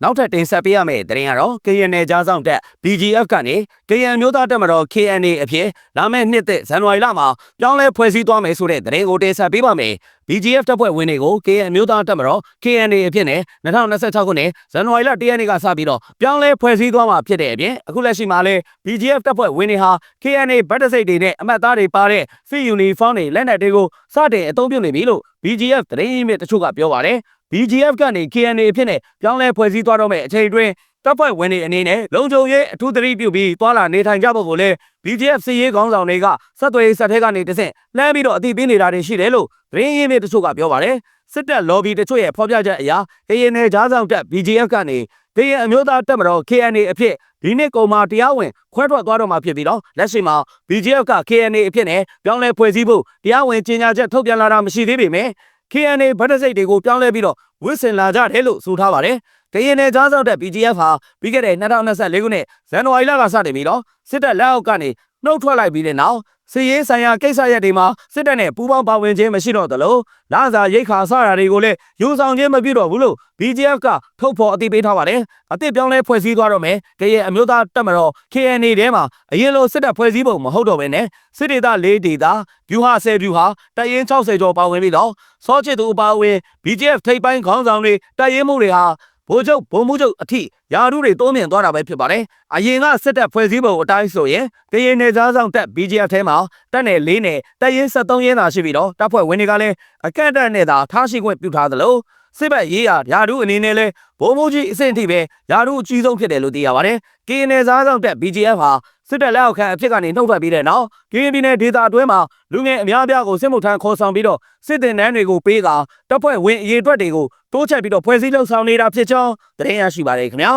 နောက်ထပ်တင်ဆက်ပေးရမယ့်သတင်းကတော့ KNL ကြားဆောင်တက် BGF ကနေ KN မျိုးသားတပ်မတော် KNA အဖြစ်လာမယ့်နှစ်သက်ဇန်နဝါရီလမှာပြောင်းလဲဖွဲ့စည်းသွားမယ်ဆိုတဲ့သတင်းကိုတင်ဆက်ပေးပါမယ်။ BGF တပ်ဖွဲ့ဝင်တွေကို KN မျိုးသားတပ်မတော် KNA အဖြစ်နဲ့2026ခုနှစ်ဇန်နဝါရီလ1ရက်နေ့ကစပြီးတော့ပြောင်းလဲဖွဲ့စည်းသွားမှာဖြစ်တဲ့အပြင်အခုလက်ရှိမှာလည်း BGF တပ်ဖွဲ့ဝင်တွေဟာ KNA ဗတ်တစိတ်တွေနဲ့အမှတ်သားတွေပါတဲ့ စစ်ယူနီဖောင်းတွေလက်နက်တွေကိုစတင်အသုံးပြုနေပြီလို့ BGF သတင်းရင်းမြစ်တချို့ကပြောပါတယ်။ BGF ကနေ KNA အဖြစ်နဲ့ပြောင်းလဲဖွဲ့စည်းသွားတော့မယ့်အချိန်အတွင်းတပ်ဖွဲ့ဝင်တွေအနေနဲ့လုံခြုံရေးအထူးသတိပြုပြီးတွာလာနေထိုင်ကြဖို့ကိုလည်း BGF စစ်ရေးခေါင်းဆောင်တွေကစက်သွေးဆက်ထဲကနေတဆင့်လှမ်းပြီးတော့အသိပေးနေတာတွေရှိတယ်လို့သတင်းရင်းမြစ်တချို့ကပြောပါတယ်။စစ်တပ် lobby တချို့ရဲ့ဖော်ပြချက်အရ KNL ကြားဆောင်တက် BGF ကနေKN အမျိုးသားတပ်မတော် KNA အဖြစ်ဒီနှစ်ကုန်မှာတရားဝင်ခွဲထွက်သွားတော့မှာဖြစ်ပြီးတော့လက်ရှိမှာ BGF က KNA အဖြစ်နဲ့ပြောင်းလဲဖွဲ့စည်းဖို့တရားဝင်ကြေညာချက်ထုတ်ပြန်လာတာမရှိသေးပေမဲ့ KNA ဗတ်တစိတ်တွေကိုပြောင်းလဲပြီးတော့ဝစ်ဆင်လာကြတယ်လို့ဆိုထားပါတယ်။ KNL ကြားဆောင်တက် BGF ဟာပြီးခဲ့တဲ့2024ခုနှစ်ဇန်နဝါရီလကစတင်ပြီးတော့စစ်တပ်လက်အောက်ကနေနှုတ်ထွက်လိုက်ပြီးတဲ့နောက်စစ်ရေးဆိုင်ရာကိစ္စရပ်တွေမှာစစ်တပ်နဲ့ပူးပေါင်းပါဝင်ခြင်းမရှိတော့သလိုလစာရိတ်ခါစတာတွေကိုလည်းယူဆောင်ခြင်းမပြုတော့ဘူးလို့ BGF ကထုတ်ဖော်အသိပေးထားပါတယ်။အသစ်ပြောင်းလဲဖွဲ့စည်းသွားတော့မယ်။KN အမျိုးသားတပ်မတော် KNA ထဲမှာအရင်လိုစစ်တပ်ဖွဲ့စည်းပုံမဟုတ်တော့ဘဲနဲ့စစ်ဒေသ၄ဒေသဗျူဟာ10ဗျူဟာတပ်ရင်း60ကျော်ပါဝင်ပြီးတော့စောချစ်သူအပါအဝင် BGF ထိပ်ပိုင်းခေါင်းဆောင်တွေတပ်ရင်းမှုတွေဟာဗိုလ်ချုပ်ဗိုလ်မှူးချုပ်အထိယာရုတွေတိုးမြင့်သွားတာပဲဖြစ်ပါတယ်။အရင်ကစစ်တပ်ဖွဲ့စည်းပုံအတိုင်းဆိုရင်KNL ကြားဆောင်တက် BGF ထဲမှာတပ်နယ်၄နယ်တပ်ရင်း73ရင်းသာရှိပြီးတော့တပ်ဖွဲ့ဝင်တွေကလည်းအကန့်အသတ်နဲ့သာထားရှိခွင့်ပြုထားသလိုစစ်ဘက်ရေးရာယာရုအနေနဲ့လည်းဗိုလ်မှူးကြီးအဆင့်အထိပဲယာရုအကြီးဆုံးဖြစ်တယ်လို့သိရပါတယ်။ KNL ကြားဆောင်တက် BGF ဟာစစ်တပ်လက်အောက်ခံအဖြစ်ကနေနှုတ်ထွက်ပြီးတဲ့နောက်ကရင်ပြည်နယ်ဒေသအတွင်းမှာလူငယ်အများအပြားကိုစစ်မှုထမ်းခေါ်ဆောင်ပြီးတော့စစ်တင်တန်းတွေကိုပေးကတပ်ဖွဲ့ဝင်အရေးအတွက်တွေကိုတိုးချဲ့ပြီးတော့ဖွဲ့စည်းလှုပ်ဆောင်နေတာဖြစ်ကြောင်းသတင်းရရှိပါတယ်ခင်ဗျာ